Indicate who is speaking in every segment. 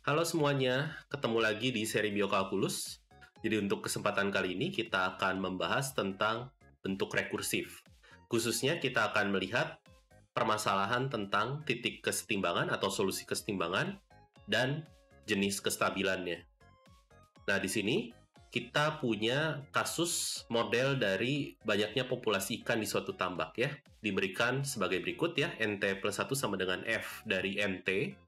Speaker 1: Halo semuanya, ketemu lagi di seri Biokalkulus. Jadi untuk kesempatan kali ini kita akan membahas tentang bentuk rekursif. Khususnya kita akan melihat permasalahan tentang titik kesetimbangan atau solusi kesetimbangan dan jenis kestabilannya. Nah, di sini kita punya kasus model dari banyaknya populasi ikan di suatu tambak ya. Diberikan sebagai berikut ya, NT plus 1 sama dengan F dari NT,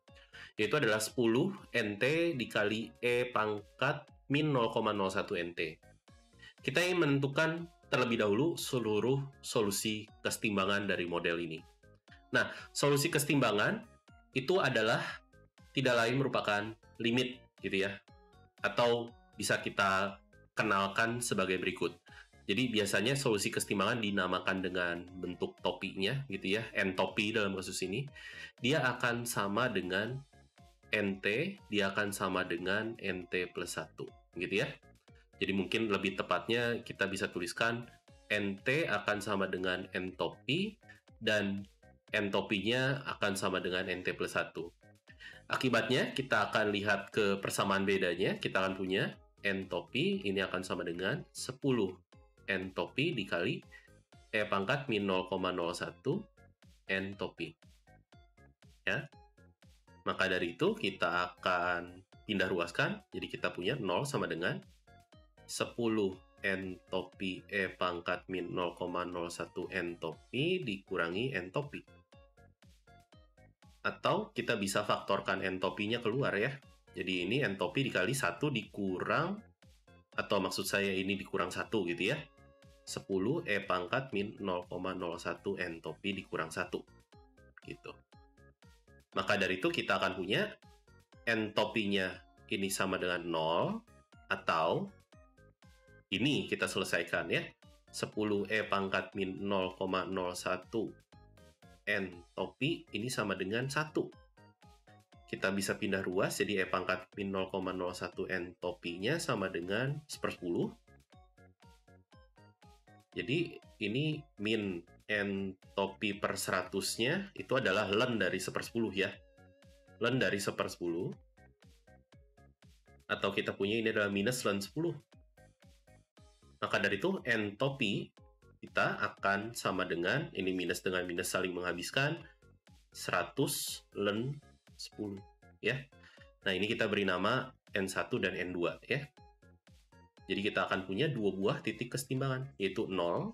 Speaker 1: yaitu adalah 10 NT dikali E pangkat min 0,01 NT. Kita ingin menentukan terlebih dahulu seluruh solusi kesetimbangan dari model ini. Nah, solusi kesetimbangan itu adalah tidak lain merupakan limit gitu ya, atau bisa kita kenalkan sebagai berikut. Jadi biasanya solusi kesetimbangan dinamakan dengan bentuk topinya gitu ya, N-topi dalam kasus ini. Dia akan sama dengan NT, dia akan sama dengan NT plus 1 gitu ya. Jadi mungkin lebih tepatnya kita bisa tuliskan NT akan sama dengan N-topi dan N-topinya akan sama dengan NT plus 1. Akibatnya kita akan lihat ke persamaan bedanya, kita akan punya N-topi ini akan sama dengan 10 N-topi dikali E pangkat min 0,01 N-topi. Ya. Maka dari itu kita akan pindah ruaskan, jadi kita punya 0 sama dengan 10 N-topi E pangkat min 0,01 N-topi dikurangi N-topi. Atau kita bisa faktorkan N-topinya keluar ya. Jadi ini N-topi dikali 1 dikurang, atau maksud saya ini dikurang 1 gitu ya. 10 E pangkat min 0,01 N-topi dikurang 1. Gitu. Maka dari itu kita akan punya N-topinya ini sama dengan 0, atau ini kita selesaikan ya. 10 E pangkat min 0,01 N-topi ini sama dengan 1. Kita bisa pindah ruas, jadi E pangkat min 0,01 N-topinya sama dengan 1/10. Jadi ini min N-topi per 100-nya itu adalah ln dari 1/10 ya. Ln dari 1/10. Atau kita punya ini adalah minus ln 10. Maka dari itu N-topi kita akan sama dengan, ini minus dengan minus saling menghabiskan, 100 ln 10 ya. Nah ini kita beri nama N1 dan N2 ya. Jadi kita akan punya dua buah titik kesetimbangan, yaitu 0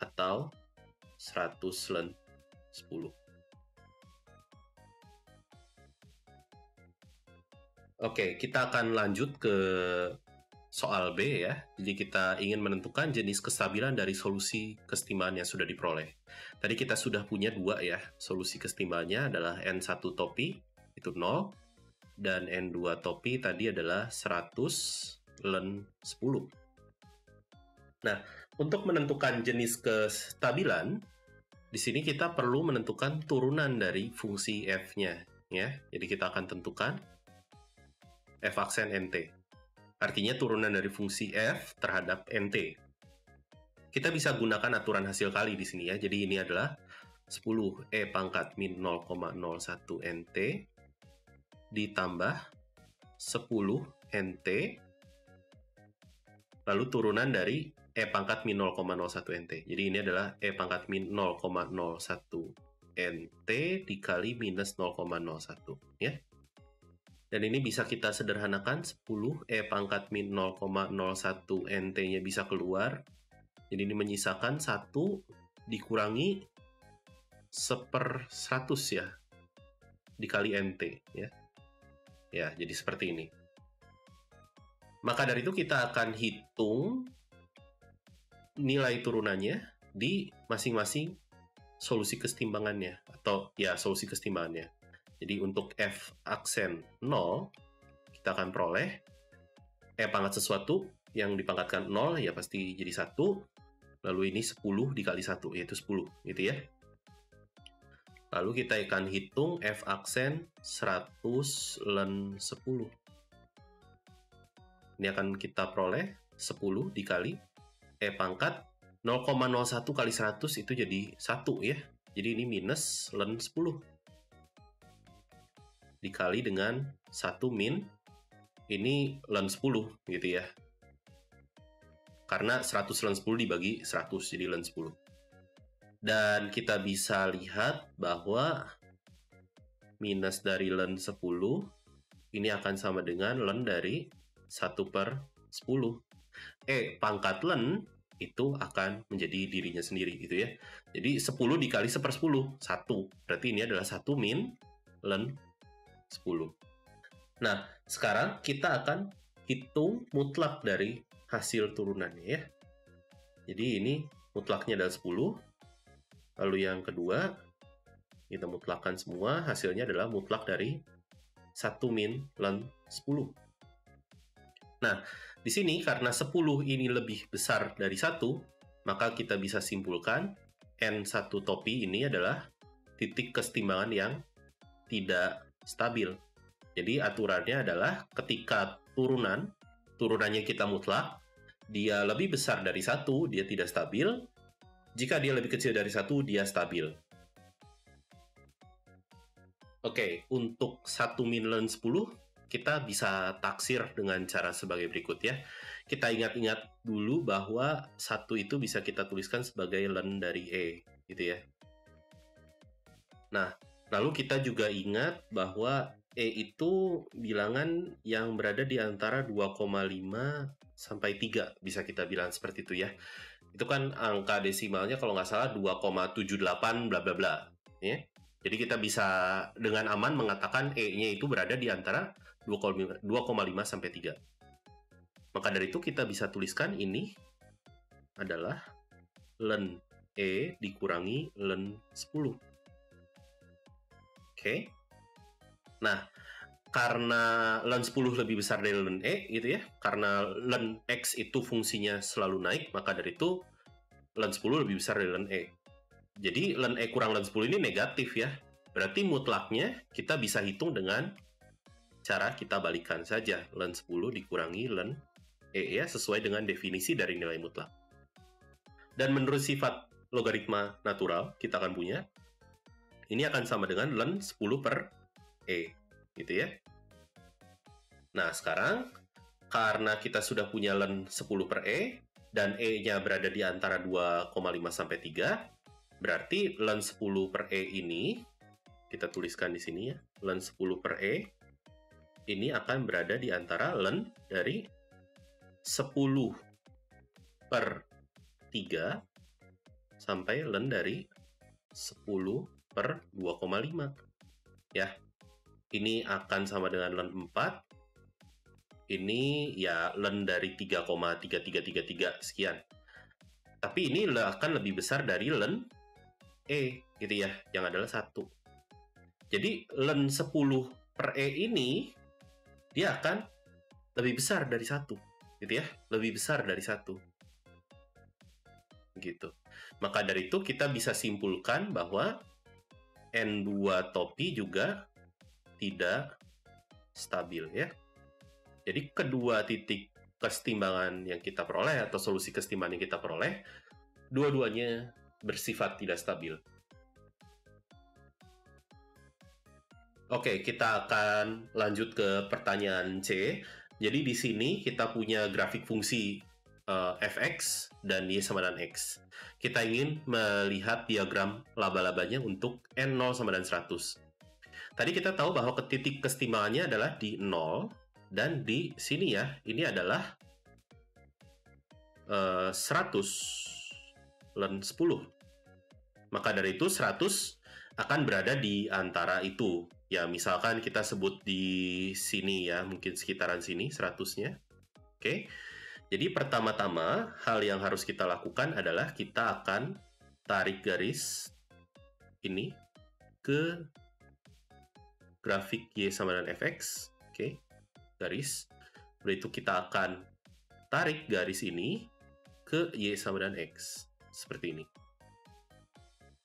Speaker 1: atau 100 ln 10. Oke, kita akan lanjut ke soal B ya. Jadi kita ingin menentukan jenis kestabilan dari solusi kesetimbangan yang sudah diperoleh. Tadi kita sudah punya dua ya. Solusi kesetimbangannya adalah N1 topi, itu 0. Dan N2 topi tadi adalah 100 ln 10. Nah, untuk menentukan jenis kestabilan, di sini kita perlu menentukan turunan dari fungsi f-nya ya. Jadi kita akan tentukan f aksen nt. Artinya turunan dari fungsi f terhadap nt. Kita bisa gunakan aturan hasil kali di sini ya. Jadi ini adalah 10 E pangkat min 0,01 nt ditambah 10 nt, lalu turunan dari E pangkat min 0,01 nt. Jadi ini adalah E pangkat min 0,01 nt dikali minus 0,01 ya. Dan ini bisa kita sederhanakan, 10 E pangkat min 0,01 nt-nya bisa keluar. Jadi ini menyisakan 1 dikurangi 1/100 ya, dikali nt ya. Ya, jadi seperti ini. Maka dari itu kita akan hitung nilai turunannya di masing-masing solusi kesetimbangannya, atau ya solusi kesetimbangannya. Jadi untuk F aksen 0, kita akan peroleh E pangkat sesuatu yang dipangkatkan 0 ya pasti jadi 1, lalu ini 10 dikali 1 yaitu 10 gitu ya. Lalu kita akan hitung F aksen 100 ln 10. Ini akan kita peroleh 10 dikali E pangkat 0,01 kali 100 itu jadi 1 ya. Jadi ini minus ln 10. dikali dengan 1 min, ini len 10 gitu ya. Karena 100 len 10 dibagi 100, jadi len 10. Dan kita bisa lihat bahwa minus dari len 10 ini akan sama dengan len dari 1/10. Pangkat len itu akan menjadi dirinya sendiri gitu ya. Jadi 10 dikali 1/10, 1. Berarti ini adalah 1 min len 10. Nah, sekarang kita akan hitung mutlak dari hasil turunannya ya. Jadi ini mutlaknya adalah 10. Lalu yang kedua, kita mutlakkan semua, hasilnya adalah mutlak dari 1 min len 10. Nah, di sini karena 10 ini lebih besar dari 1, maka kita bisa simpulkan N1 topi ini adalah titik kesetimbangan yang tidak stabil. Jadi aturannya adalah ketika turunannya kita mutlak, dia lebih besar dari 1, dia tidak stabil. Jika dia lebih kecil dari 1, dia stabil. Oke, untuk 1 min len 10, kita bisa taksir dengan cara sebagai berikut ya. Kita ingat-ingat dulu bahwa 1 itu bisa kita tuliskan sebagai len dari E, gitu ya. Nah, lalu kita juga ingat bahwa E itu bilangan yang berada di antara 2,5 sampai 3, bisa kita bilang seperti itu ya. Itu kan angka desimalnya kalau nggak salah 2,78 bla bla bla. Ya. Jadi kita bisa dengan aman mengatakan E-nya itu berada di antara 2,5 sampai 3. Maka dari itu kita bisa tuliskan ini adalah len E dikurangi len 10. Oke. Nah, karena len 10 lebih besar dari len E gitu ya, karena len X itu fungsinya selalu naik, maka dari itu len 10 lebih besar dari len E. Jadi len E kurang len 10 ini negatif ya. Berarti mutlaknya kita bisa hitung dengan cara kita balikan saja. Len 10 dikurangi len E ya, sesuai dengan definisi dari nilai mutlak. Dan menurut sifat logaritma natural, kita akan punya, ini akan sama dengan len 10 per E. Gitu ya. Nah, sekarang karena kita sudah punya len 10 per E, dan E-nya berada di antara 2,5 sampai 3, berarti len 10 per E ini, kita tuliskan di sini ya, len 10 per E, ini akan berada di antara len dari 10 per 3 sampai len dari 10 per 2,5. Ya, ini akan sama dengan len 4, ini ya len dari 3,3333 sekian. Tapi ini akan lebih besar dari len E gitu ya, yang adalah 1. Jadi len 10 per E ini dia akan lebih besar dari 1 gitu ya, lebih besar dari 1. Gitu. Maka dari itu kita bisa simpulkan bahwa N2 topi juga tidak stabil ya. Jadi kedua titik kesetimbangan yang kita peroleh atau solusi kesetimbangan yang kita peroleh, dua-duanya bersifat tidak stabil. Oke, kita akan lanjut ke pertanyaan C. Jadi di sini kita punya grafik fungsi fx dan y sama dengan x. Kita ingin melihat diagram laba-labanya untuk n0 sama dengan 100. Tadi kita tahu bahwa titik kesetimbangannya adalah di 0, dan di sini ya, ini adalah 100 len 10. Maka dari itu 100 akan berada di antara itu. Ya, misalkan kita sebut di sini ya, mungkin sekitaran sini 100-nya. Oke. Jadi pertama-tama hal yang harus kita lakukan adalah kita akan tarik garis ini ke grafik Y sama dengan Fx. Oke. Garis. Lalu itu kita akan tarik garis ini ke Y sama dengan X. Seperti ini.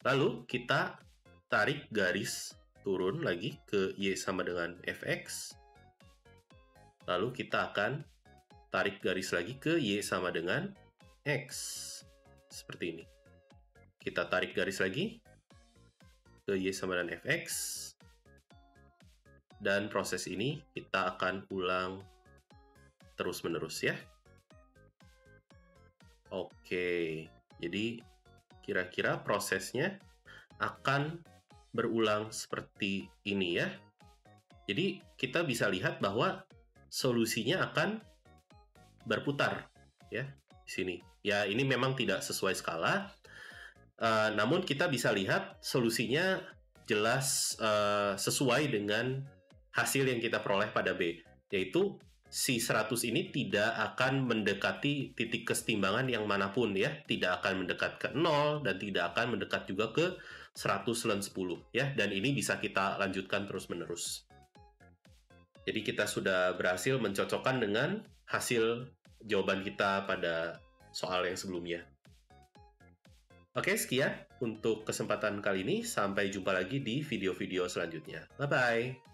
Speaker 1: Lalu kita tarik garis turun lagi ke Y sama dengan Fx. Lalu kita akan tarik garis lagi ke Y sama dengan X. Seperti ini. Kita tarik garis lagi ke Y sama dengan Fx. dan proses ini kita akan ulang terus-menerus ya. Oke, jadi kira-kira prosesnya akan berulang seperti ini ya. Jadi kita bisa lihat bahwa solusinya akan berputar ya di sini. Ya ini memang tidak sesuai skala, namun kita bisa lihat solusinya jelas sesuai dengan hasil yang kita peroleh pada B, yaitu si 100 ini tidak akan mendekati titik kesetimbangan yang manapun ya, tidak akan mendekat ke 0 dan tidak akan mendekat juga ke 100 ln 10 ya, dan ini bisa kita lanjutkan terus-menerus. Jadi kita sudah berhasil mencocokkan dengan hasil jawaban kita pada soal yang sebelumnya. Oke, sekian untuk kesempatan kali ini. Sampai jumpa lagi di video-video selanjutnya. Bye-bye.